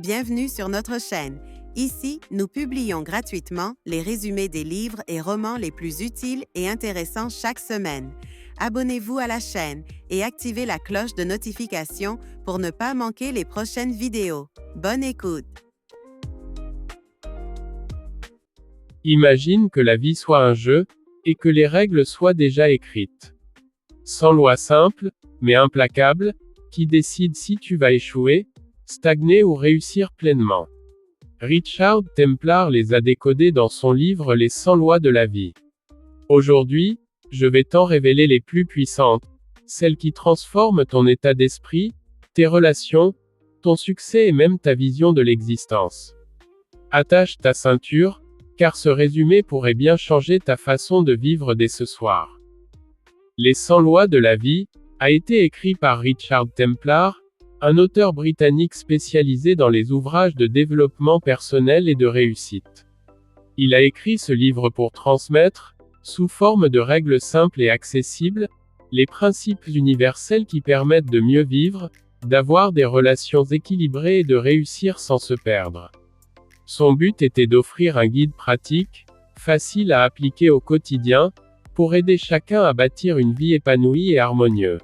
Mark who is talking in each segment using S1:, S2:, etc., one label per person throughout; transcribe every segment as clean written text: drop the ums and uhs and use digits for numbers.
S1: Bienvenue sur notre chaîne. Ici, nous publions gratuitement les résumés des livres et romans les plus utiles et intéressants chaque semaine. Abonnez-vous à la chaîne et activez la cloche de notification pour ne pas manquer les prochaines vidéos. Bonne écoute!
S2: Imagine que la vie soit un jeu, et que les règles soient déjà écrites. Sans loi simple, mais implacable, qui décide si tu vas échouer, stagner ou réussir pleinement. Richard Templar les a décodées dans son livre Les 100 lois de la vie. Aujourd'hui, je vais t'en révéler les plus puissantes, celles qui transforment ton état d'esprit, tes relations, ton succès et même ta vision de l'existence. Attache ta ceinture, car ce résumé pourrait bien changer ta façon de vivre dès ce soir. Les 100 lois de la vie a été écrit par Richard Templar, un auteur britannique spécialisé dans les ouvrages de développement personnel et de réussite. Il a écrit ce livre pour transmettre, sous forme de règles simples et accessibles, les principes universels qui permettent de mieux vivre, d'avoir des relations équilibrées et de réussir sans se perdre. Son but était d'offrir un guide pratique, facile à appliquer au quotidien, pour aider chacun à bâtir une vie épanouie et harmonieuse.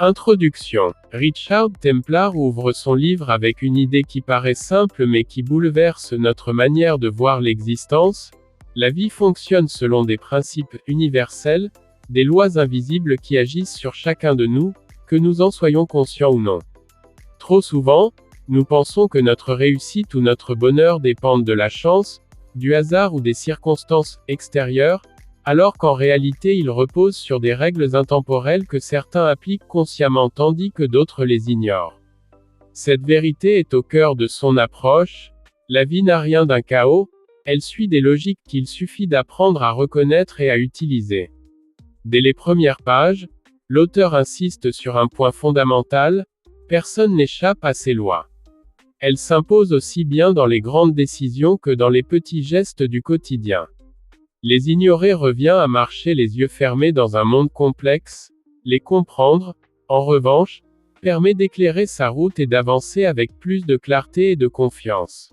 S2: Introduction. Richard Templar ouvre son livre avec une idée qui paraît simple mais qui bouleverse notre manière de voir l'existence. La vie fonctionne selon des principes universels, des lois invisibles qui agissent sur chacun de nous, que nous en soyons conscients ou non. Trop souvent, nous pensons que notre réussite ou notre bonheur dépendent de la chance, du hasard ou des circonstances extérieures, alors qu'en réalité ils reposent sur des règles intemporelles que certains appliquent consciemment tandis que d'autres les ignorent. Cette vérité est au cœur de son approche. La vie n'a rien d'un chaos, elle suit des logiques qu'il suffit d'apprendre à reconnaître et à utiliser. Dès les premières pages, l'auteur insiste sur un point fondamental: personne n'échappe à ces lois. Elles s'imposent aussi bien dans les grandes décisions que dans les petits gestes du quotidien. Les ignorer revient à marcher les yeux fermés dans un monde complexe. Les comprendre, en revanche, permet d'éclairer sa route et d'avancer avec plus de clarté et de confiance.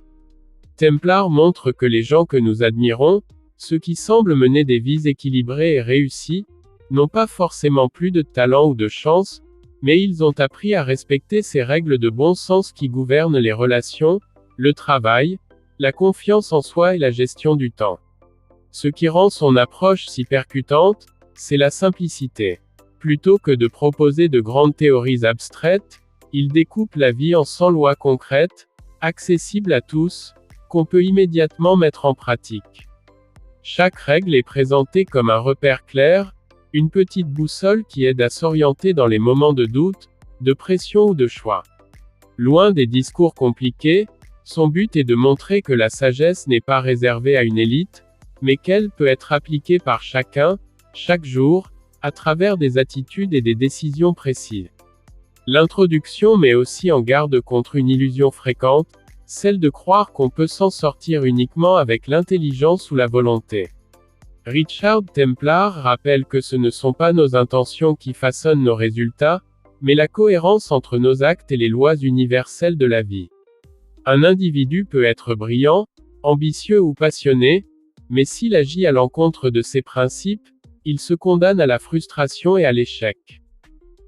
S2: Templar montre que les gens que nous admirons, ceux qui semblent mener des vies équilibrées et réussies, n'ont pas forcément plus de talent ou de chance, mais ils ont appris à respecter ces règles de bon sens qui gouvernent les relations, le travail, la confiance en soi et la gestion du temps. Ce qui rend son approche si percutante, c'est la simplicité. Plutôt que de proposer de grandes théories abstraites, il découpe la vie en 100 lois concrètes, accessibles à tous, qu'on peut immédiatement mettre en pratique. Chaque règle est présentée comme un repère clair, une petite boussole qui aide à s'orienter dans les moments de doute, de pression ou de choix. Loin des discours compliqués, son but est de montrer que la sagesse n'est pas réservée à une élite, mais qu'elle peut être appliquée par chacun, chaque jour, à travers des attitudes et des décisions précises. L'introduction met aussi en garde contre une illusion fréquente, celle de croire qu'on peut s'en sortir uniquement avec l'intelligence ou la volonté. Richard Templar rappelle que ce ne sont pas nos intentions qui façonnent nos résultats, mais la cohérence entre nos actes et les lois universelles de la vie. Un individu peut être brillant, ambitieux ou passionné, mais s'il agit à l'encontre de ses principes, il se condamne à la frustration et à l'échec.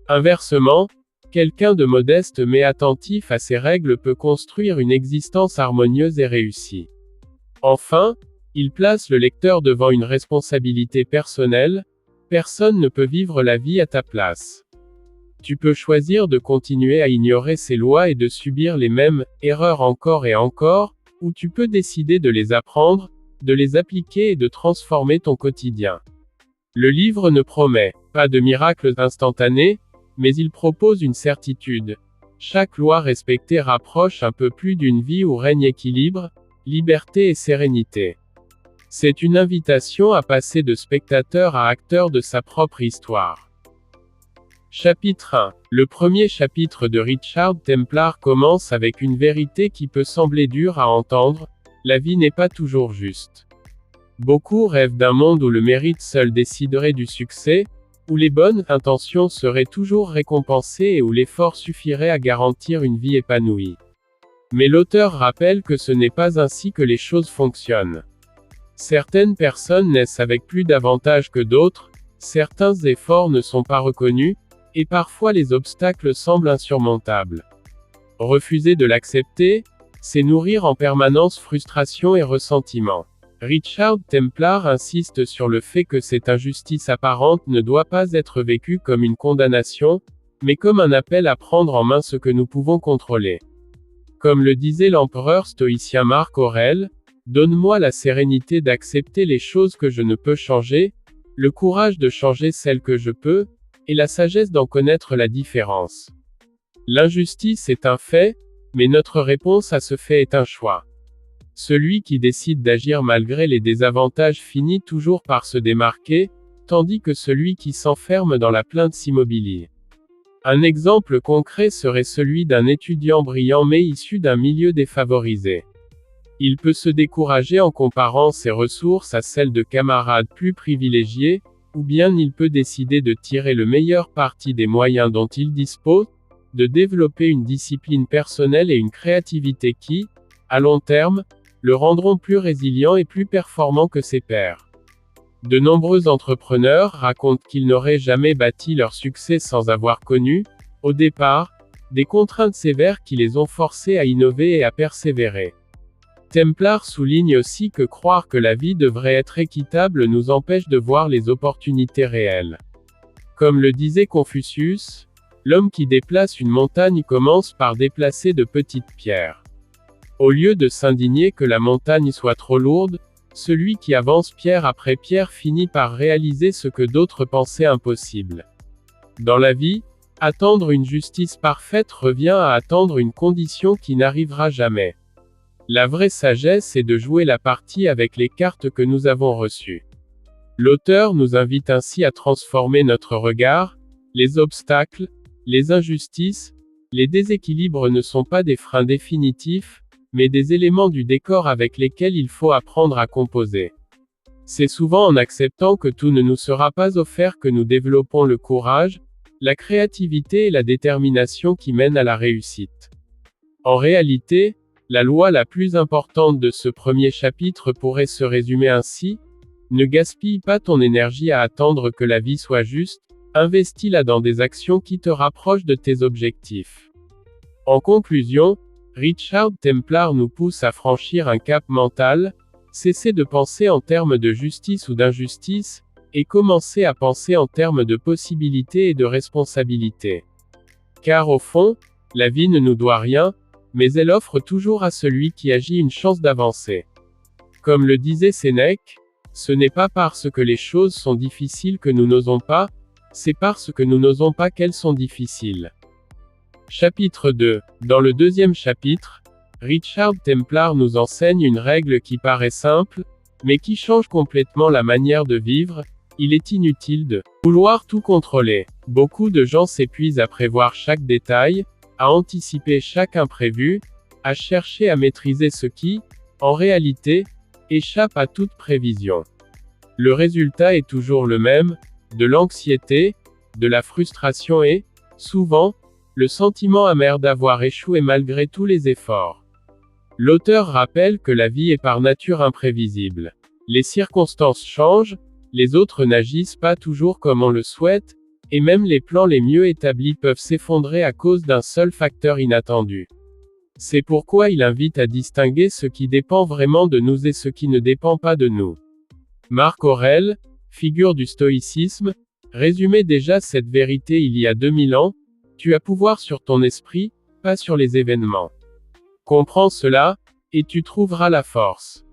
S2: Inversement, quelqu'un de modeste mais attentif à ses règles peut construire une existence harmonieuse et réussie. Enfin, il place le lecteur devant une responsabilité personnelle. Personne ne peut vivre la vie à ta place. Tu peux choisir de continuer à ignorer ces lois et de subir les mêmes erreurs encore et encore, ou tu peux décider de les apprendre, de les appliquer et de transformer ton quotidien. Le livre ne promet pas de miracles instantanés, mais il propose une certitude. Chaque loi respectée rapproche un peu plus d'une vie où règne équilibre, liberté et sérénité. C'est une invitation à passer de spectateur à acteur de sa propre histoire. Chapitre 1. Le premier chapitre de Richard Templar commence avec une vérité qui peut sembler dure à entendre: la vie n'est pas toujours juste. Beaucoup rêvent d'un monde où le mérite seul déciderait du succès, où les bonnes intentions seraient toujours récompensées et où l'effort suffirait à garantir une vie épanouie. Mais l'auteur rappelle que ce n'est pas ainsi que les choses fonctionnent. Certaines personnes naissent avec plus d'avantages que d'autres, certains efforts ne sont pas reconnus, et parfois les obstacles semblent insurmontables. Refuser de l'accepter, c'est nourrir en permanence frustration et ressentiment. Richard Templar insiste sur le fait que cette injustice apparente ne doit pas être vécue comme une condamnation, mais comme un appel à prendre en main ce que nous pouvons contrôler. Comme le disait l'empereur stoïcien Marc Aurèle, « Donne-moi la sérénité d'accepter les choses que je ne peux changer, le courage de changer celles que je peux, et la sagesse d'en connaître la différence. » L'injustice est un fait, mais notre réponse à ce fait est un choix. Celui qui décide d'agir malgré les désavantages finit toujours par se démarquer, tandis que celui qui s'enferme dans la plainte s'immobilise. Un exemple concret serait celui d'un étudiant brillant mais issu d'un milieu défavorisé. Il peut se décourager en comparant ses ressources à celles de camarades plus privilégiés, ou bien il peut décider de tirer le meilleur parti des moyens dont il dispose, de développer une discipline personnelle et une créativité qui, à long terme, le rendront plus résilient et plus performant que ses pairs. De nombreux entrepreneurs racontent qu'ils n'auraient jamais bâti leur succès sans avoir connu, au départ, des contraintes sévères qui les ont forcés à innover et à persévérer. Templar souligne aussi que croire que la vie devrait être équitable nous empêche de voir les opportunités réelles. Comme le disait Confucius, l'homme qui déplace une montagne commence par déplacer de petites pierres. Au lieu de s'indigner que la montagne soit trop lourde, celui qui avance pierre après pierre finit par réaliser ce que d'autres pensaient impossible. Dans la vie, attendre une justice parfaite revient à attendre une condition qui n'arrivera jamais. La vraie sagesse est de jouer la partie avec les cartes que nous avons reçues. L'auteur nous invite ainsi à transformer notre regard. Les obstacles, les injustices, les déséquilibres ne sont pas des freins définitifs, mais des éléments du décor avec lesquels il faut apprendre à composer. C'est souvent en acceptant que tout ne nous sera pas offert que nous développons le courage, la créativité et la détermination qui mènent à la réussite. En réalité, la loi la plus importante de ce premier chapitre pourrait se résumer ainsi: ne gaspille pas ton énergie à attendre que la vie soit juste, investis-la dans des actions qui te rapprochent de tes objectifs. En conclusion, Richard Templar nous pousse à franchir un cap mental, cesser de penser en termes de justice ou d'injustice, et commencer à penser en termes de possibilités et de responsabilités. Car au fond, la vie ne nous doit rien, mais elle offre toujours à celui qui agit une chance d'avancer. Comme le disait Sénèque, ce n'est pas parce que les choses sont difficiles que nous n'osons pas, c'est parce que nous n'osons pas qu'elles sont difficiles. Chapitre 2. Dans le deuxième chapitre, Richard Templar nous enseigne une règle qui paraît simple, mais qui change complètement la manière de vivre. Il est inutile de vouloir tout contrôler. Beaucoup de gens s'épuisent à prévoir chaque détail, à anticiper chaque imprévu, à chercher à maîtriser ce qui, en réalité, échappe à toute prévision. Le résultat est toujours le même, de l'anxiété, de la frustration et, souvent, le sentiment amer d'avoir échoué malgré tous les efforts. L'auteur rappelle que la vie est par nature imprévisible. Les circonstances changent, les autres n'agissent pas toujours comme on le souhaite, et même les plans les mieux établis peuvent s'effondrer à cause d'un seul facteur inattendu. C'est pourquoi il invite à distinguer ce qui dépend vraiment de nous et ce qui ne dépend pas de nous. Marc Aurèle, figure du stoïcisme, résumait déjà cette vérité il y a 2000 ans: tu as pouvoir sur ton esprit, pas sur les événements. Comprends cela, et tu trouveras la force.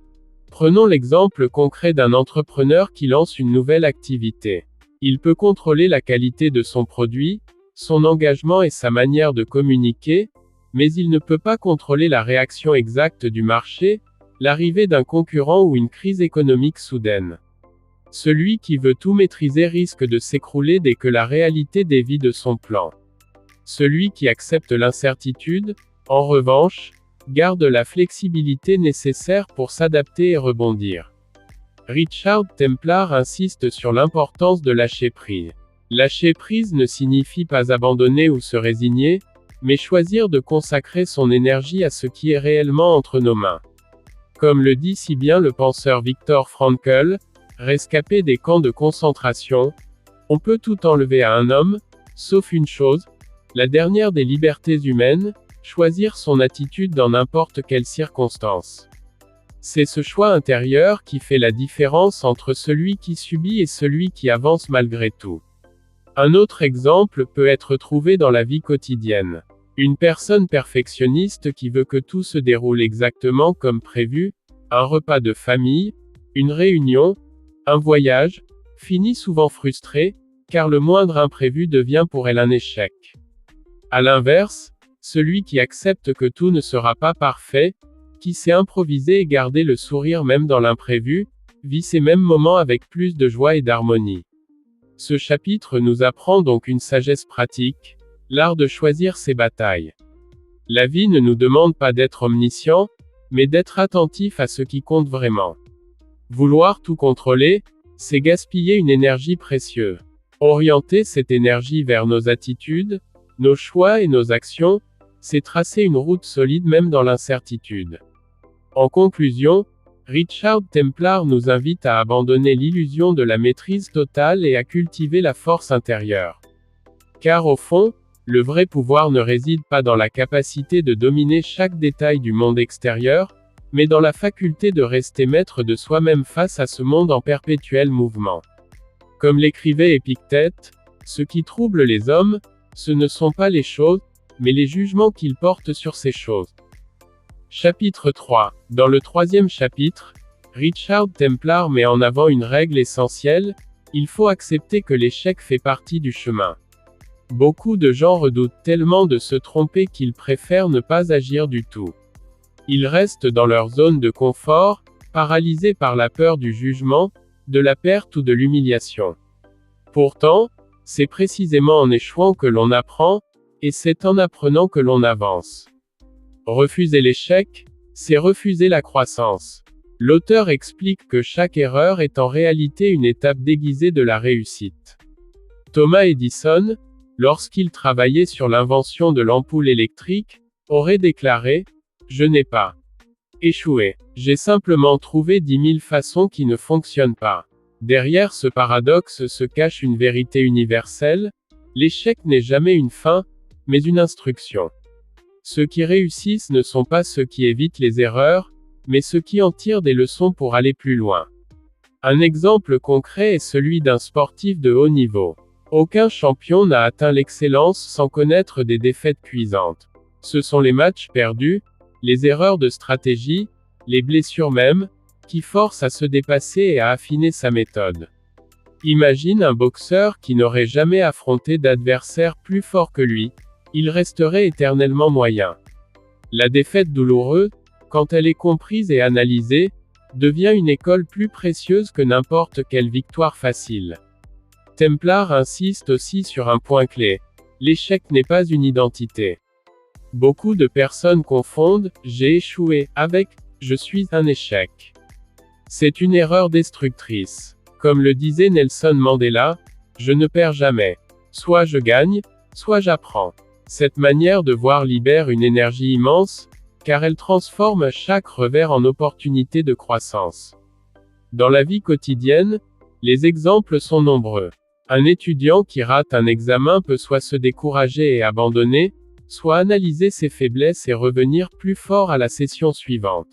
S2: Prenons l'exemple concret d'un entrepreneur qui lance une nouvelle activité. Il peut contrôler la qualité de son produit, son engagement et sa manière de communiquer, mais il ne peut pas contrôler la réaction exacte du marché, l'arrivée d'un concurrent ou une crise économique soudaine. Celui qui veut tout maîtriser risque de s'écrouler dès que la réalité dévie de son plan. Celui qui accepte l'incertitude, en revanche, garde la flexibilité nécessaire pour s'adapter et rebondir. Richard Templar insiste sur l'importance de lâcher prise. Lâcher prise ne signifie pas abandonner ou se résigner, mais choisir de consacrer son énergie à ce qui est réellement entre nos mains. Comme le dit si bien le penseur Viktor Frankl, rescapé des camps de concentration, on peut tout enlever à un homme, sauf une chose, la dernière des libertés humaines, choisir son attitude dans n'importe quelle circonstance. C'est ce choix intérieur qui fait la différence entre celui qui subit et celui qui avance malgré tout. Un autre exemple peut être trouvé dans la vie quotidienne. Une personne perfectionniste qui veut que tout se déroule exactement comme prévu, un repas de famille, une réunion, un voyage, finit souvent frustrée, car le moindre imprévu devient pour elle un échec. À l'inverse, celui qui accepte que tout ne sera pas parfait, qui sait improviser et garder le sourire même dans l'imprévu, vit ces mêmes moments avec plus de joie et d'harmonie. Ce chapitre nous apprend donc une sagesse pratique, l'art de choisir ses batailles. La vie ne nous demande pas d'être omniscient, mais d'être attentif à ce qui compte vraiment. Vouloir tout contrôler, c'est gaspiller une énergie précieuse. Orienter cette énergie vers nos attitudes, nos choix et nos actions, c'est tracer une route solide même dans l'incertitude. En conclusion, Richard Templar nous invite à abandonner l'illusion de la maîtrise totale et à cultiver la force intérieure. Car au fond, le vrai pouvoir ne réside pas dans la capacité de dominer chaque détail du monde extérieur, mais dans la faculté de rester maître de soi-même face à ce monde en perpétuel mouvement. Comme l'écrivait Épictète, ce qui trouble les hommes, ce ne sont pas les choses, mais les jugements qu'ils portent sur ces choses. Chapitre 3. Dans le troisième chapitre, Richard Templar met en avant une règle essentielle, il faut accepter que l'échec fait partie du chemin. Beaucoup de gens redoutent tellement de se tromper qu'ils préfèrent ne pas agir du tout. Ils restent dans leur zone de confort, paralysés par la peur du jugement, de la perte ou de l'humiliation. Pourtant, c'est précisément en échouant que l'on apprend, et c'est en apprenant que l'on avance. Refuser l'échec, c'est refuser la croissance. L'auteur explique que chaque erreur est en réalité une étape déguisée de la réussite. Thomas Edison, lorsqu'il travaillait sur l'invention de l'ampoule électrique, aurait déclaré « Je n'ai pas échoué. J'ai simplement trouvé 10 000 façons qui ne fonctionnent pas. » Derrière ce paradoxe se cache une vérité universelle, l'échec n'est jamais une fin, mais une instruction. Ceux qui réussissent ne sont pas ceux qui évitent les erreurs, mais ceux qui en tirent des leçons pour aller plus loin. Un exemple concret est celui d'un sportif de haut niveau. Aucun champion n'a atteint l'excellence sans connaître des défaites cuisantes. Ce sont les matchs perdus, les erreurs de stratégie, les blessures même, qui forcent à se dépasser et à affiner sa méthode. Imagine un boxeur qui n'aurait jamais affronté d'adversaire plus fort que lui, il resterait éternellement moyen. La défaite douloureuse, quand elle est comprise et analysée, devient une école plus précieuse que n'importe quelle victoire facile. Templar insiste aussi sur un point clé. L'échec n'est pas une identité. Beaucoup de personnes confondent « j'ai échoué » avec « je suis un échec ». C'est une erreur destructrice. Comme le disait Nelson Mandela, « je ne perds jamais. Soit je gagne, soit j'apprends ». Cette manière de voir libère une énergie immense, car elle transforme chaque revers en opportunité de croissance. Dans la vie quotidienne, les exemples sont nombreux. Un étudiant qui rate un examen peut soit se décourager et abandonner, soit analyser ses faiblesses et revenir plus fort à la session suivante.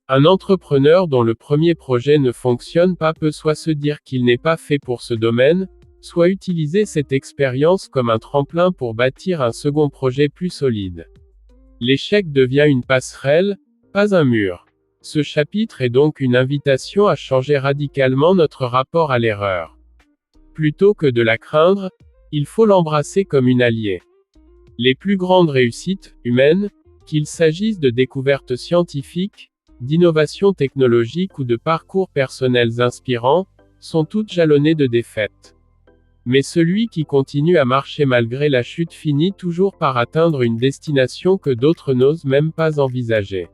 S2: Un entrepreneur dont le premier projet ne fonctionne pas peut soit se dire qu'il n'est pas fait pour ce domaine, soit utiliser cette expérience comme un tremplin pour bâtir un second projet plus solide. L'échec devient une passerelle, pas un mur. Ce chapitre est donc une invitation à changer radicalement notre rapport à l'erreur. Plutôt que de la craindre, il faut l'embrasser comme une alliée. Les plus grandes réussites humaines, qu'il s'agisse de découvertes scientifiques, d'innovations technologiques ou de parcours personnels inspirants, sont toutes jalonnées de défaites. Mais celui qui continue à marcher malgré la chute finit toujours par atteindre une destination que d'autres n'osent même pas envisager.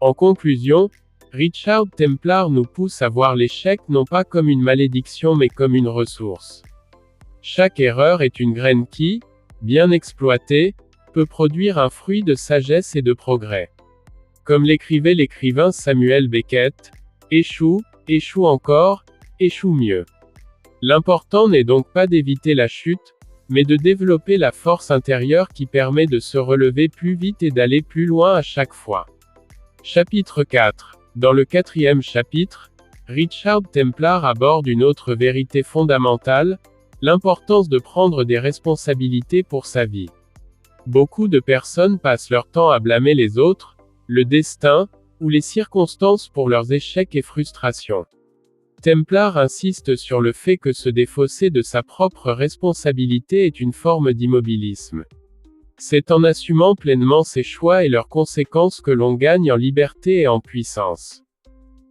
S2: En conclusion, Richard Templar nous pousse à voir l'échec non pas comme une malédiction mais comme une ressource. Chaque erreur est une graine qui, bien exploitée, peut produire un fruit de sagesse et de progrès. Comme l'écrivait l'écrivain Samuel Beckett, échoue, échoue encore, échoue mieux. L'important n'est donc pas d'éviter la chute, mais de développer la force intérieure qui permet de se relever plus vite et d'aller plus loin à chaque fois. Chapitre 4. Dans le 4e chapitre, Richard Templar aborde une autre vérité fondamentale, l'importance de prendre des responsabilités pour sa vie. Beaucoup de personnes passent leur temps à blâmer les autres, le destin, ou les circonstances pour leurs échecs et frustrations. Templar insiste sur le fait que se défausser de sa propre responsabilité est une forme d'immobilisme. C'est en assumant pleinement ses choix et leurs conséquences que l'on gagne en liberté et en puissance.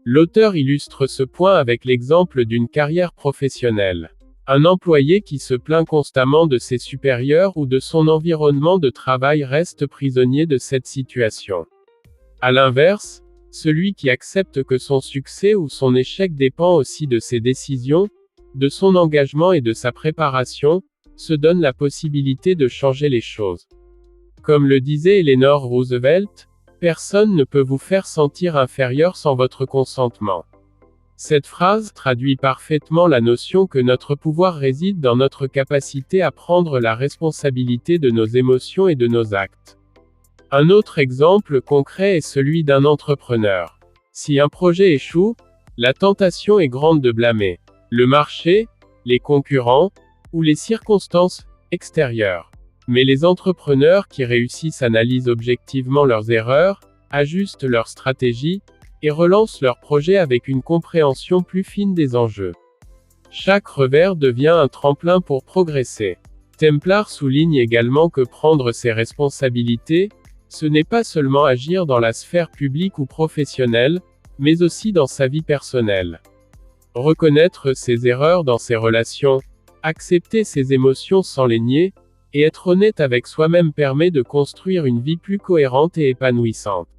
S2: L'auteur illustre ce point avec l'exemple d'une carrière professionnelle. Un employé qui se plaint constamment de ses supérieurs ou de son environnement de travail reste prisonnier de cette situation. À l'inverse, celui qui accepte que son succès ou son échec dépend aussi de ses décisions, de son engagement et de sa préparation, se donne la possibilité de changer les choses. Comme le disait Eleanor Roosevelt, personne ne peut vous faire sentir inférieur sans votre consentement. Cette phrase traduit parfaitement la notion que notre pouvoir réside dans notre capacité à prendre la responsabilité de nos émotions et de nos actes. Un autre exemple concret est celui d'un entrepreneur. Si un projet échoue, la tentation est grande de blâmer le marché, les concurrents, ou les circonstances extérieures. Mais les entrepreneurs qui réussissent analysent objectivement leurs erreurs, ajustent leur stratégie, et relancent leur projet avec une compréhension plus fine des enjeux. Chaque revers devient un tremplin pour progresser. Templar souligne également que prendre ses responsabilités, ce n'est pas seulement agir dans la sphère publique ou professionnelle, mais aussi dans sa vie personnelle. Reconnaître ses erreurs dans ses relations, accepter ses émotions sans les nier, et être honnête avec soi-même permet de construire une vie plus cohérente et épanouissante.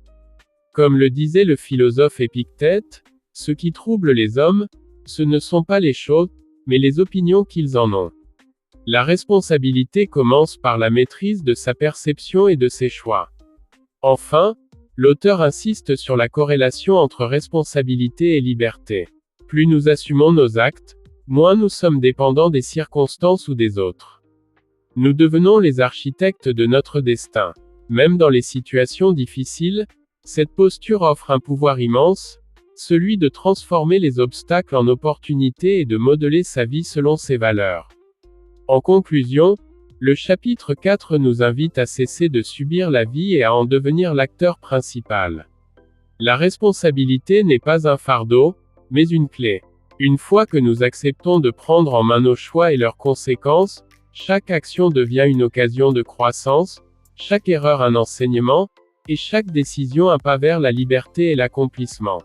S2: Comme le disait le philosophe Épictète, ce qui trouble les hommes, ce ne sont pas les choses, mais les opinions qu'ils en ont. La responsabilité commence par la maîtrise de sa perception et de ses choix. Enfin, l'auteur insiste sur la corrélation entre responsabilité et liberté. Plus nous assumons nos actes, moins nous sommes dépendants des circonstances ou des autres. Nous devenons les architectes de notre destin. Même dans les situations difficiles, cette posture offre un pouvoir immense, celui de transformer les obstacles en opportunités et de modeler sa vie selon ses valeurs. En conclusion, le chapitre 4 nous invite à cesser de subir la vie et à en devenir l'acteur principal. La responsabilité n'est pas un fardeau, mais une clé. Une fois que nous acceptons de prendre en main nos choix et leurs conséquences, chaque action devient une occasion de croissance, chaque erreur un enseignement, et chaque décision un pas vers la liberté et l'accomplissement.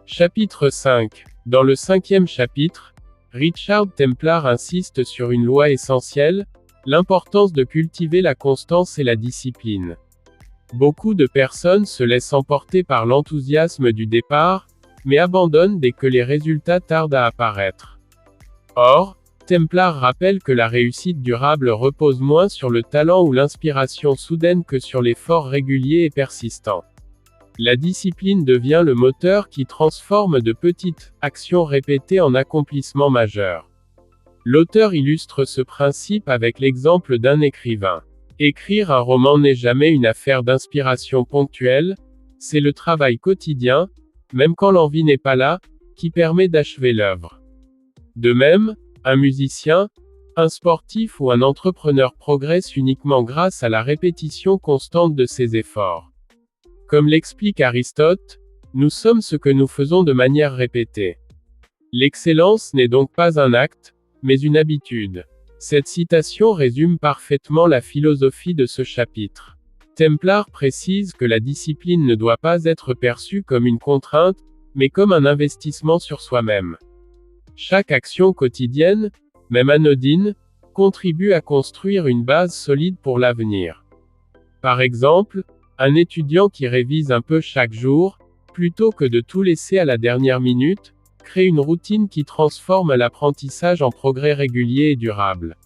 S2: Chapitre 5. Dans le 5e chapitre, Richard Templar insiste sur une loi essentielle, l'importance de cultiver la constance et la discipline. Beaucoup de personnes se laissent emporter par l'enthousiasme du départ, mais abandonnent dès que les résultats tardent à apparaître. Or, Templar rappelle que la réussite durable repose moins sur le talent ou l'inspiration soudaine que sur l'effort régulier et persistant. La discipline devient le moteur qui transforme de petites actions répétées en accomplissements majeurs. L'auteur illustre ce principe avec l'exemple d'un écrivain. Écrire un roman n'est jamais une affaire d'inspiration ponctuelle, c'est le travail quotidien, même quand l'envie n'est pas là, qui permet d'achever l'œuvre. De même, un musicien, un sportif ou un entrepreneur progresse uniquement grâce à la répétition constante de ses efforts. Comme l'explique Aristote, nous sommes ce que nous faisons de manière répétée. L'excellence n'est donc pas un acte, mais une habitude. Cette citation résume parfaitement la philosophie de ce chapitre. Templar précise que la discipline ne doit pas être perçue comme une contrainte, mais comme un investissement sur soi-même. Chaque action quotidienne, même anodine, contribue à construire une base solide pour l'avenir. Par exemple, un étudiant qui révise un peu chaque jour, plutôt que de tout laisser à la dernière minute, crée une routine qui transforme l'apprentissage en progrès régulier et durable.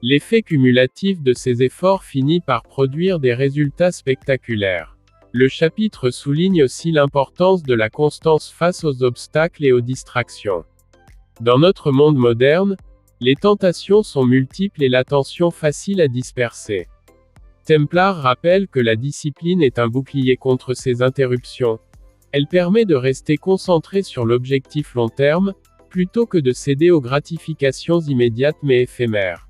S2: L'effet cumulatif de ces efforts finit par produire des résultats spectaculaires. Le chapitre souligne aussi l'importance de la constance face aux obstacles et aux distractions. Dans notre monde moderne, les tentations sont multiples et l'attention facile à disperser. Templar rappelle que la discipline est un bouclier contre ces interruptions. Elle permet de rester concentré sur l'objectif long terme, plutôt que de céder aux gratifications immédiates mais éphémères.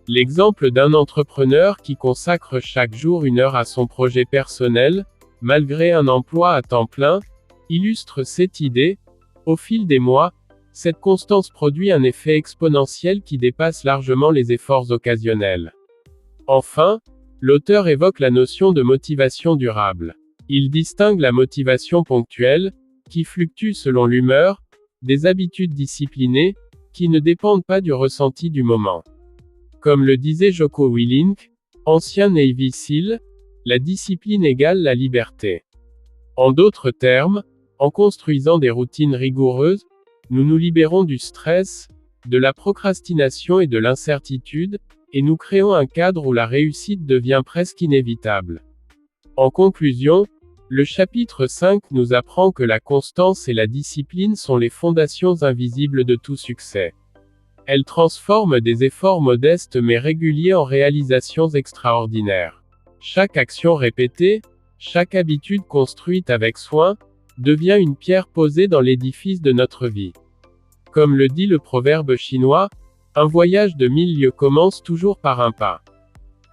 S2: L'exemple d'un entrepreneur qui consacre chaque jour 1 heure à son projet personnel, malgré un emploi à temps plein, illustre cette idée. Au fil des mois, cette constance produit un effet exponentiel qui dépasse largement les efforts occasionnels. Enfin, l'auteur évoque la notion de motivation durable. Il distingue la motivation ponctuelle, qui fluctue selon l'humeur, des habitudes disciplinées, qui ne dépendent pas du ressenti du moment. Comme le disait Jocko Willink, ancien Navy SEAL, la discipline égale la liberté. En d'autres termes, en construisant des routines rigoureuses, nous nous libérons du stress, de la procrastination et de l'incertitude, et nous créons un cadre où la réussite devient presque inévitable. En conclusion, le chapitre 5 nous apprend que la constance et la discipline sont les fondations invisibles de tout succès. Elles transforment des efforts modestes mais réguliers en réalisations extraordinaires. Chaque action répétée, chaque habitude construite avec soin, devient une pierre posée dans l'édifice de notre vie. Comme le dit le proverbe chinois, un voyage de 1000 lieues commence toujours par un pas.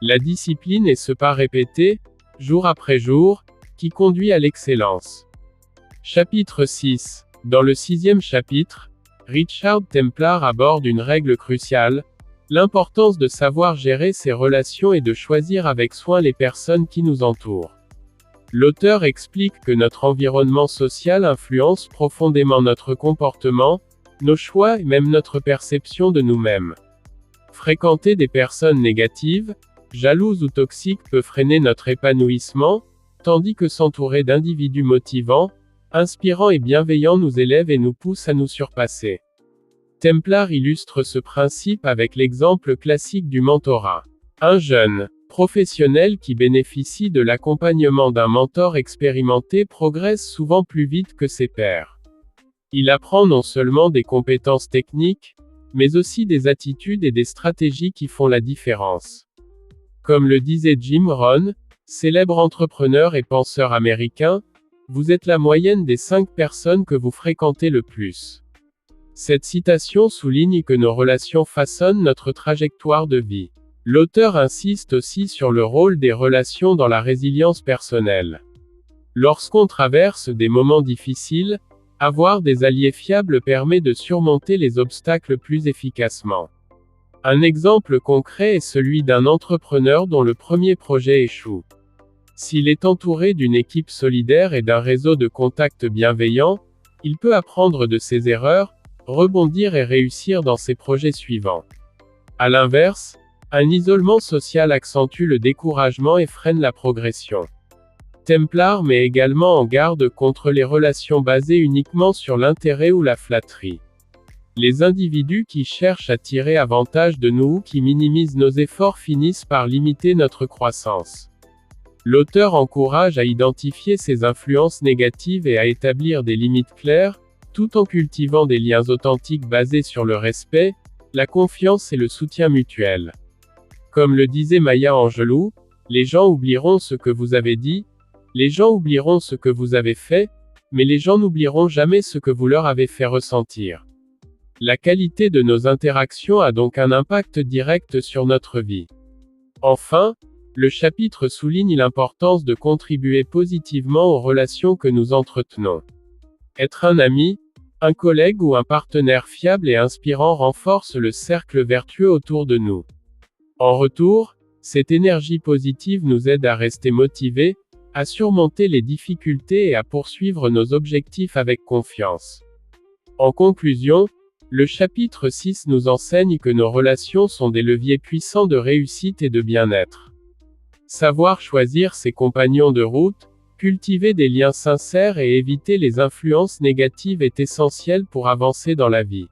S2: La discipline est ce pas répété, jour après jour, qui conduit à l'excellence. Chapitre 6. Dans le 6e chapitre, Richard Templar aborde une règle cruciale, l'importance de savoir gérer ses relations et de choisir avec soin les personnes qui nous entourent. L'auteur explique que notre environnement social influence profondément notre comportement, nos choix et même notre perception de nous-mêmes. Fréquenter des personnes négatives, jalouses ou toxiques peut freiner notre épanouissement, tandis que s'entourer d'individus motivants, inspirants et bienveillants nous élève et nous pousse à nous surpasser. Templar illustre ce principe avec l'exemple classique du mentorat. Un jeune professionnel qui bénéficie de l'accompagnement d'un mentor expérimenté progresse souvent plus vite que ses pairs. Il apprend non seulement des compétences techniques, mais aussi des attitudes et des stratégies qui font la différence. Comme le disait Jim Rohn, célèbre entrepreneur et penseur américain, vous êtes la moyenne des 5 personnes que vous fréquentez le plus. Cette citation souligne que nos relations façonnent notre trajectoire de vie. L'auteur insiste aussi sur le rôle des relations dans la résilience personnelle. Lorsqu'on traverse des moments difficiles, avoir des alliés fiables permet de surmonter les obstacles plus efficacement. Un exemple concret est celui d'un entrepreneur dont le premier projet échoue. S'il est entouré d'une équipe solidaire et d'un réseau de contacts bienveillants, il peut apprendre de ses erreurs, rebondir et réussir dans ses projets suivants. À l'inverse, un isolement social accentue le découragement et freine la progression. Templar met également en garde contre les relations basées uniquement sur l'intérêt ou la flatterie. Les individus qui cherchent à tirer avantage de nous ou qui minimisent nos efforts finissent par limiter notre croissance. L'auteur encourage à identifier ces influences négatives et à établir des limites claires, tout en cultivant des liens authentiques basés sur le respect, la confiance et le soutien mutuel. Comme le disait Maya Angelou, les gens oublieront ce que vous avez dit, les gens oublieront ce que vous avez fait, mais les gens n'oublieront jamais ce que vous leur avez fait ressentir. La qualité de nos interactions a donc un impact direct sur notre vie. Enfin, le chapitre souligne l'importance de contribuer positivement aux relations que nous entretenons. Être un ami, un collègue ou un partenaire fiable et inspirant renforce le cercle vertueux autour de nous. En retour, cette énergie positive nous aide à rester motivés, à surmonter les difficultés et à poursuivre nos objectifs avec confiance. En conclusion, le chapitre 6 nous enseigne que nos relations sont des leviers puissants de réussite et de bien-être. Savoir choisir ses compagnons de route, cultiver des liens sincères et éviter les influences négatives est essentiel pour avancer dans la vie.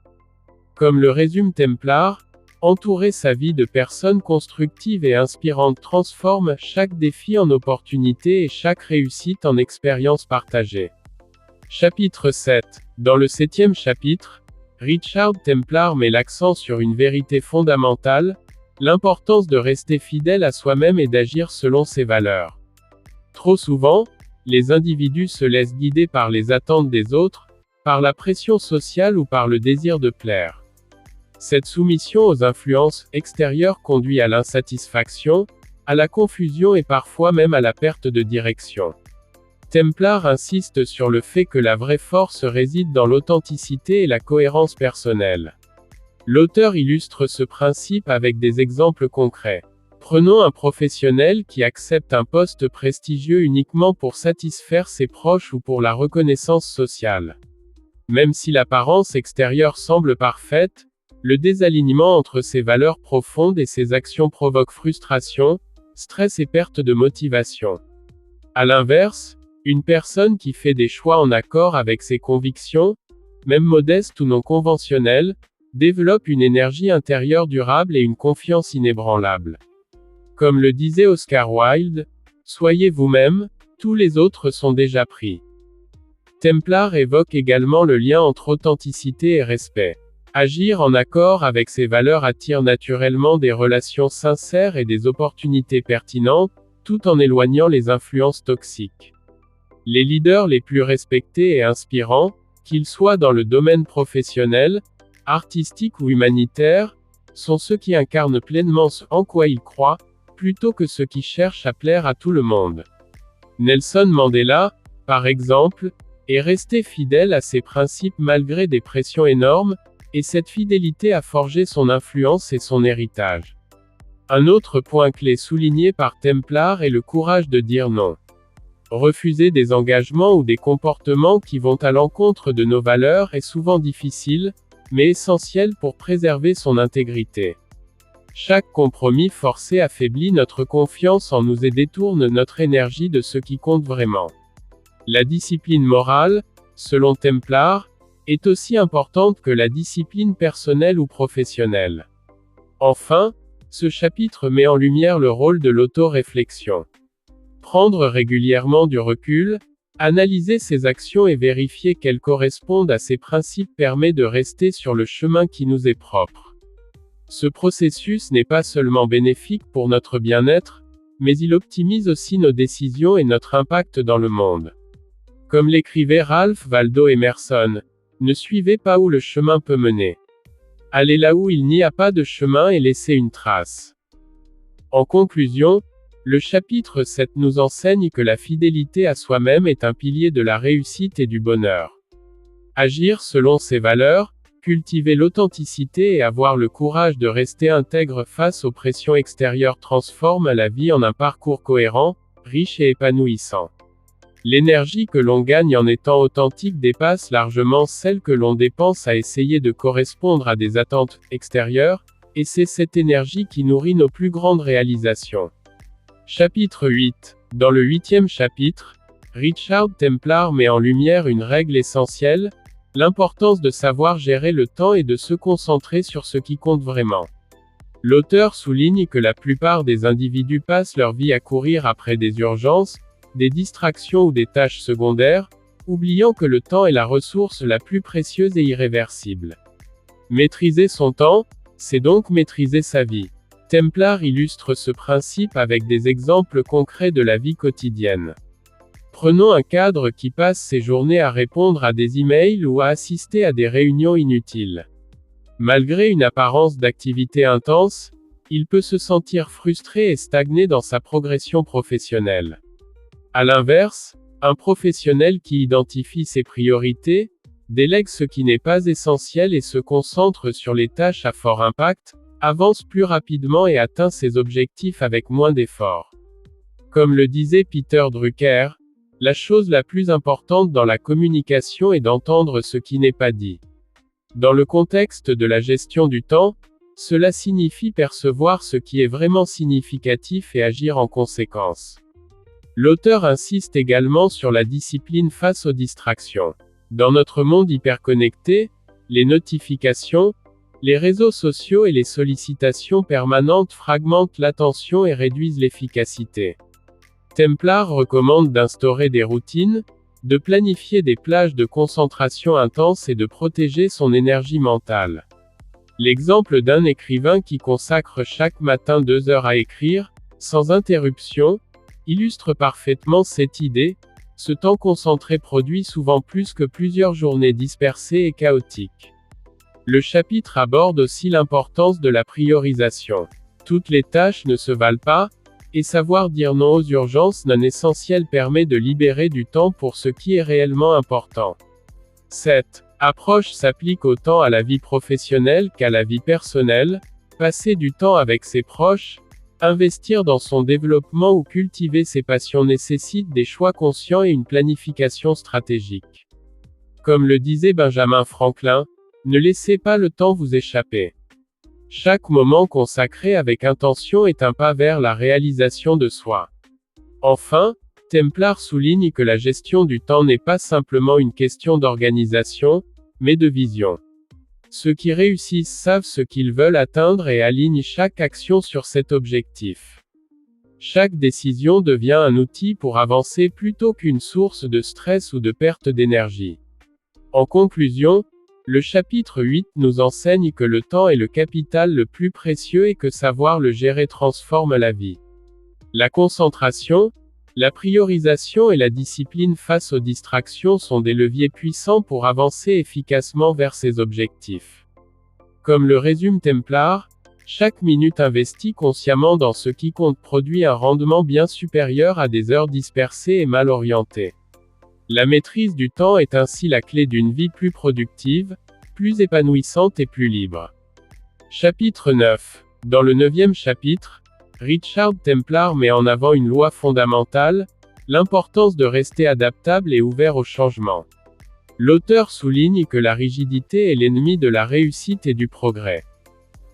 S2: Comme le résume Templar, Entourer sa vie de personnes constructives et inspirantes transforme chaque défi en opportunité et chaque réussite en expérience partagée. Chapitre 7. Dans le 7e chapitre, Richard Templar met l'accent sur une vérité fondamentale, l'importance de rester fidèle à soi-même et d'agir selon ses valeurs. Trop souvent, les individus se laissent guider par les attentes des autres, par la pression sociale ou par le désir de plaire. Cette soumission aux influences extérieures conduit à l'insatisfaction, à la confusion et parfois même à la perte de direction. Templar insiste sur le fait que la vraie force réside dans l'authenticité et la cohérence personnelle. L'auteur illustre ce principe avec des exemples concrets. Prenons un professionnel qui accepte un poste prestigieux uniquement pour satisfaire ses proches ou pour la reconnaissance sociale. Même si l'apparence extérieure semble parfaite, le désalignement entre ses valeurs profondes et ses actions provoque frustration, stress et perte de motivation. À l'inverse, une personne qui fait des choix en accord avec ses convictions, même modestes ou non conventionnelles, développe une énergie intérieure durable et une confiance inébranlable. Comme le disait Oscar Wilde, « Soyez vous-même, tous les autres sont déjà pris ». Templar évoque également le lien entre authenticité et respect. Agir en accord avec ses valeurs attire naturellement des relations sincères et des opportunités pertinentes, tout en éloignant les influences toxiques. Les leaders les plus respectés et inspirants, qu'ils soient dans le domaine professionnel, artistique ou humanitaire, sont ceux qui incarnent pleinement ce en quoi ils croient, plutôt que ceux qui cherchent à plaire à tout le monde. Nelson Mandela, par exemple, est resté fidèle à ses principes malgré des pressions énormes, et cette fidélité a forgé son influence et son héritage. Un autre point clé souligné par Templar est le courage de dire non. Refuser des engagements ou des comportements qui vont à l'encontre de nos valeurs est souvent difficile, mais essentiel pour préserver son intégrité. Chaque compromis forcé affaiblit notre confiance en nous et détourne notre énergie de ce qui compte vraiment. La discipline morale, selon Templar, est aussi importante que la discipline personnelle ou professionnelle. Enfin, ce chapitre met en lumière le rôle de l'auto-réflexion. Prendre régulièrement du recul, analyser ses actions et vérifier qu'elles correspondent à ses principes permet de rester sur le chemin qui nous est propre. Ce processus n'est pas seulement bénéfique pour notre bien-être, mais il optimise aussi nos décisions et notre impact dans le monde. Comme l'écrivait Ralph Waldo Emerson, ne suivez pas où le chemin peut mener. Allez là où il n'y a pas de chemin et laissez une trace. En conclusion, le chapitre 7 nous enseigne que la fidélité à soi-même est un pilier de la réussite et du bonheur. Agir selon ses valeurs, cultiver l'authenticité et avoir le courage de rester intègre face aux pressions extérieures transforme la vie en un parcours cohérent, riche et épanouissant. L'énergie que l'on gagne en étant authentique dépasse largement celle que l'on dépense à essayer de correspondre à des attentes extérieures, et c'est cette énergie qui nourrit nos plus grandes réalisations. Chapitre 8. Dans le 8e chapitre, Richard Templar met en lumière une règle essentielle, l'importance de savoir gérer le temps et de se concentrer sur ce qui compte vraiment. L'auteur souligne que la plupart des individus passent leur vie à courir après des urgences, des distractions ou des tâches secondaires, oubliant que le temps est la ressource la plus précieuse et irréversible. Maîtriser son temps, c'est donc maîtriser sa vie. Templar illustre ce principe avec des exemples concrets de la vie quotidienne. Prenons un cadre qui passe ses journées à répondre à des emails ou à assister à des réunions inutiles. Malgré une apparence d'activité intense, il peut se sentir frustré et stagné dans sa progression professionnelle. À l'inverse, un professionnel qui identifie ses priorités, délègue ce qui n'est pas essentiel et se concentre sur les tâches à fort impact, avance plus rapidement et atteint ses objectifs avec moins d'efforts. Comme le disait Peter Drucker, la chose la plus importante dans la communication est d'entendre ce qui n'est pas dit. Dans le contexte de la gestion du temps, cela signifie percevoir ce qui est vraiment significatif et agir en conséquence. L'auteur insiste également sur la discipline face aux distractions. Dans notre monde hyperconnecté, les notifications, Les réseaux sociaux et les sollicitations permanentes fragmentent l'attention et réduisent l'efficacité. Templar recommande d'instaurer des routines, de planifier des plages de concentration intense et de protéger son énergie mentale. L'exemple d'un écrivain qui consacre chaque matin 2 heures à écrire, sans interruption, illustre parfaitement cette idée. Ce temps concentré produit souvent plus que plusieurs journées dispersées et chaotiques. Le chapitre aborde aussi l'importance de la priorisation. Toutes les tâches ne se valent pas, et savoir dire non aux urgences non essentielles permet de libérer du temps pour ce qui est réellement important. Cette approche s'applique autant à la vie professionnelle qu'à la vie personnelle. Passer du temps avec ses proches, investir dans son développement ou cultiver ses passions nécessite des choix conscients et une planification stratégique. Comme le disait Benjamin Franklin, ne laissez pas le temps vous échapper. Chaque moment consacré avec intention est un pas vers la réalisation de soi. Enfin, Templar souligne que la gestion du temps n'est pas simplement une question d'organisation, mais de vision. Ceux qui réussissent savent ce qu'ils veulent atteindre et alignent chaque action sur cet objectif. Chaque décision devient un outil pour avancer plutôt qu'une source de stress ou de perte d'énergie. En conclusion, le chapitre 8 nous enseigne que le temps est le capital le plus précieux et que savoir le gérer transforme la vie. La concentration, la priorisation et la discipline face aux distractions sont des leviers puissants pour avancer efficacement vers ses objectifs. Comme le résume Templar, chaque minute investie consciemment dans ce qui compte produit un rendement bien supérieur à des heures dispersées et mal orientées. La maîtrise du temps est ainsi la clé d'une vie plus productive, plus épanouissante et plus libre. Chapitre 9. Dans le 9e chapitre, Richard Templar met en avant une loi fondamentale, l'importance de rester adaptable et ouvert au changement. L'auteur souligne que la rigidité est l'ennemi de la réussite et du progrès.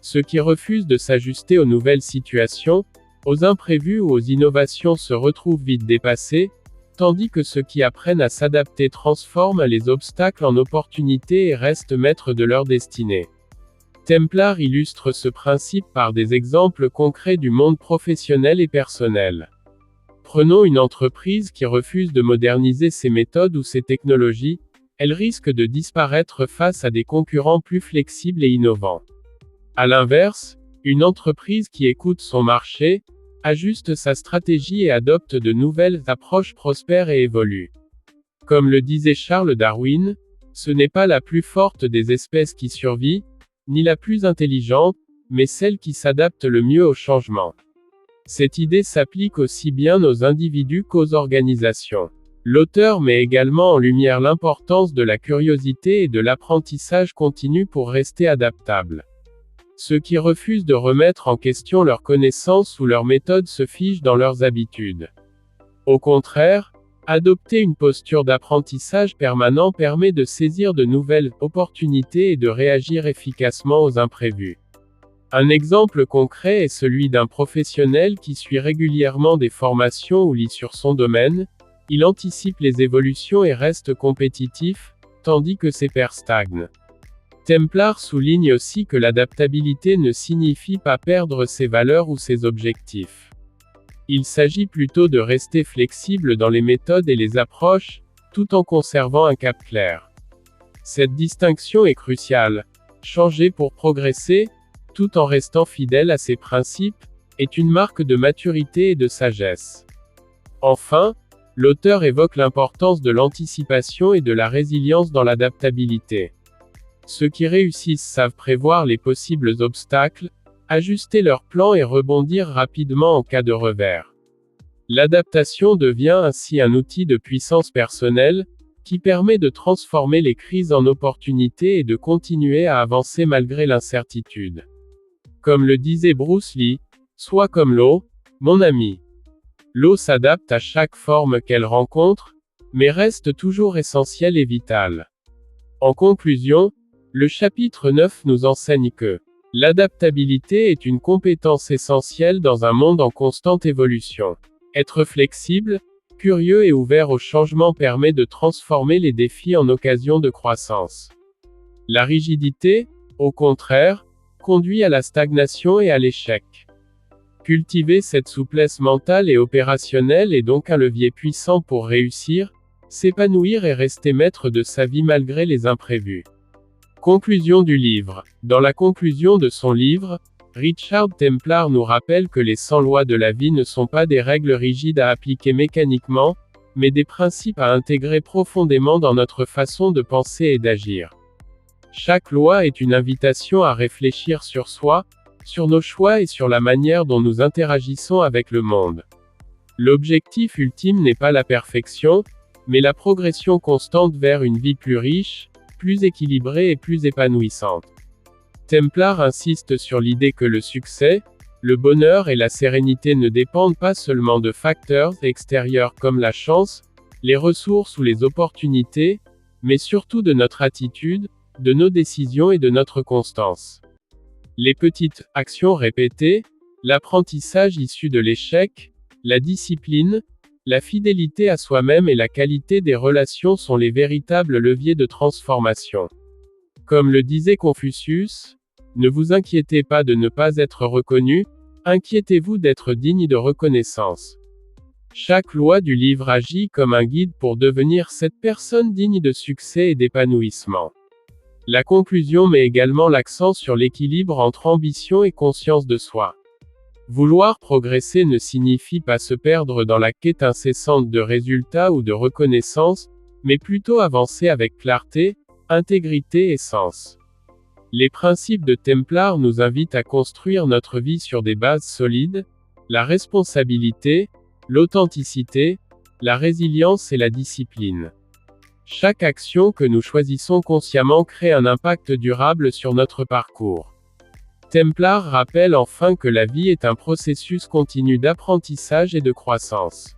S2: Ceux qui refusent de s'ajuster aux nouvelles situations, aux imprévus ou aux innovations se retrouvent vite dépassés, tandis que ceux qui apprennent à s'adapter transforment les obstacles en opportunités et restent maîtres de leur destinée. Templar illustre ce principe par des exemples concrets du monde professionnel et personnel. Prenons une entreprise qui refuse de moderniser ses méthodes ou ses technologies, elle risque de disparaître face à des concurrents plus flexibles et innovants. À l'inverse, une entreprise qui écoute son marché, ajuste sa stratégie et adopte de nouvelles approches prospères et évolue. Comme le disait Charles Darwin, ce n'est pas la plus forte des espèces qui survit, ni la plus intelligente, mais celle qui s'adapte le mieux au changement. Cette idée s'applique aussi bien aux individus qu'aux organisations. L'auteur met également en lumière l'importance de la curiosité et de l'apprentissage continu pour rester adaptable. Ceux qui refusent de remettre en question leurs connaissances ou leurs méthodes se figent dans leurs habitudes. Au contraire, adopter une posture d'apprentissage permanent permet de saisir de nouvelles opportunités et de réagir efficacement aux imprévus. Un exemple concret est celui d'un professionnel qui suit régulièrement des formations ou lit sur son domaine. Il anticipe les évolutions et reste compétitif, tandis que ses pairs stagnent. Templar souligne aussi que l'adaptabilité ne signifie pas perdre ses valeurs ou ses objectifs. Il s'agit plutôt de rester flexible dans les méthodes et les approches, tout en conservant un cap clair. Cette distinction est cruciale. Changer pour progresser, tout en restant fidèle à ses principes, est une marque de maturité et de sagesse. Enfin, l'auteur évoque l'importance de l'anticipation et de la résilience dans l'adaptabilité. Ceux qui réussissent savent prévoir les possibles obstacles, ajuster leur plan et rebondir rapidement en cas de revers. L'adaptation devient ainsi un outil de puissance personnelle, qui permet de transformer les crises en opportunités et de continuer à avancer malgré l'incertitude. Comme le disait Bruce Lee, « Sois comme l'eau, mon ami. L'eau s'adapte à chaque forme qu'elle rencontre, mais reste toujours essentielle et vitale. » En conclusion, le chapitre 9 nous enseigne que l'adaptabilité est une compétence essentielle dans un monde en constante évolution. Être flexible, curieux et ouvert au changement permet de transformer les défis en occasions de croissance. La rigidité, au contraire, conduit à la stagnation et à l'échec. Cultiver cette souplesse mentale et opérationnelle est donc un levier puissant pour réussir, s'épanouir et rester maître de sa vie malgré les imprévus. Conclusion du livre. Dans la conclusion de son livre, Richard Templar nous rappelle que les 100 lois de la vie ne sont pas des règles rigides à appliquer mécaniquement, mais des principes à intégrer profondément dans notre façon de penser et d'agir. Chaque loi est une invitation à réfléchir sur soi, sur nos choix et sur la manière dont nous interagissons avec le monde. L'objectif ultime n'est pas la perfection, mais la progression constante vers une vie plus riche, plus équilibrée et plus épanouissante. Templar insiste sur l'idée que le succès, le bonheur et la sérénité ne dépendent pas seulement de facteurs extérieurs comme la chance, les ressources ou les opportunités, mais surtout de notre attitude, de nos décisions et de notre constance. Les petites actions répétées, l'apprentissage issu de l'échec, la discipline, la fidélité à soi-même et la qualité des relations sont les véritables leviers de transformation. Comme le disait Confucius, ne vous inquiétez pas de ne pas être reconnu, inquiétez-vous d'être digne de reconnaissance. Chaque loi du livre agit comme un guide pour devenir cette personne digne de succès et d'épanouissement. La conclusion met également l'accent sur l'équilibre entre ambition et conscience de soi. Vouloir progresser ne signifie pas se perdre dans la quête incessante de résultats ou de reconnaissance, mais plutôt avancer avec clarté, intégrité et sens. Les principes de Templar nous invitent à construire notre vie sur des bases solides, la responsabilité, l'authenticité, la résilience et la discipline. Chaque action que nous choisissons consciemment crée un impact durable sur notre parcours. Templar rappelle enfin que la vie est un processus continu d'apprentissage et de croissance.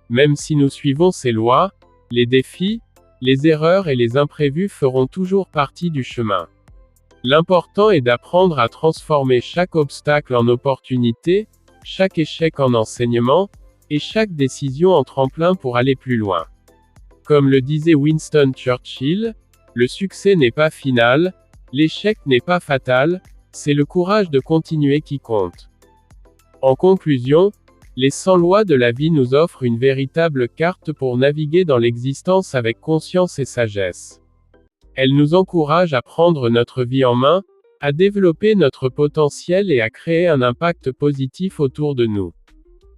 S2: Même si nous suivons ces lois, les défis, les erreurs et les imprévus feront toujours partie du chemin. L'important est d'apprendre à transformer chaque obstacle en opportunité, chaque échec en enseignement, et chaque décision en tremplin pour aller plus loin. Comme le disait Winston Churchill, le succès n'est pas final, l'échec n'est pas fatal, c'est le courage de continuer qui compte. En conclusion, les 100 lois de la vie nous offrent une véritable carte pour naviguer dans l'existence avec conscience et sagesse. Elles nous encouragent à prendre notre vie en main, à développer notre potentiel et à créer un impact positif autour de nous.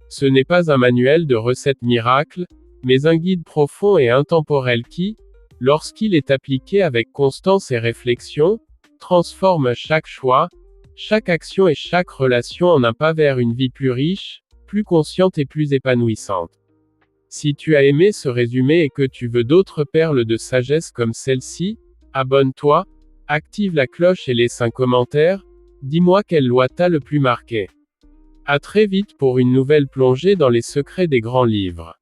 S2: Ce n'est pas un manuel de recettes miracles, mais un guide profond et intemporel qui, lorsqu'il est appliqué avec constance et réflexion, transforme chaque choix, chaque action et chaque relation en un pas vers une vie plus riche, plus consciente et plus épanouissante. Si tu as aimé ce résumé et que tu veux d'autres perles de sagesse comme celle-ci, abonne-toi, active la cloche et laisse un commentaire, dis-moi quelle loi t'a le plus marqué. À très vite pour une nouvelle plongée dans les secrets des grands livres.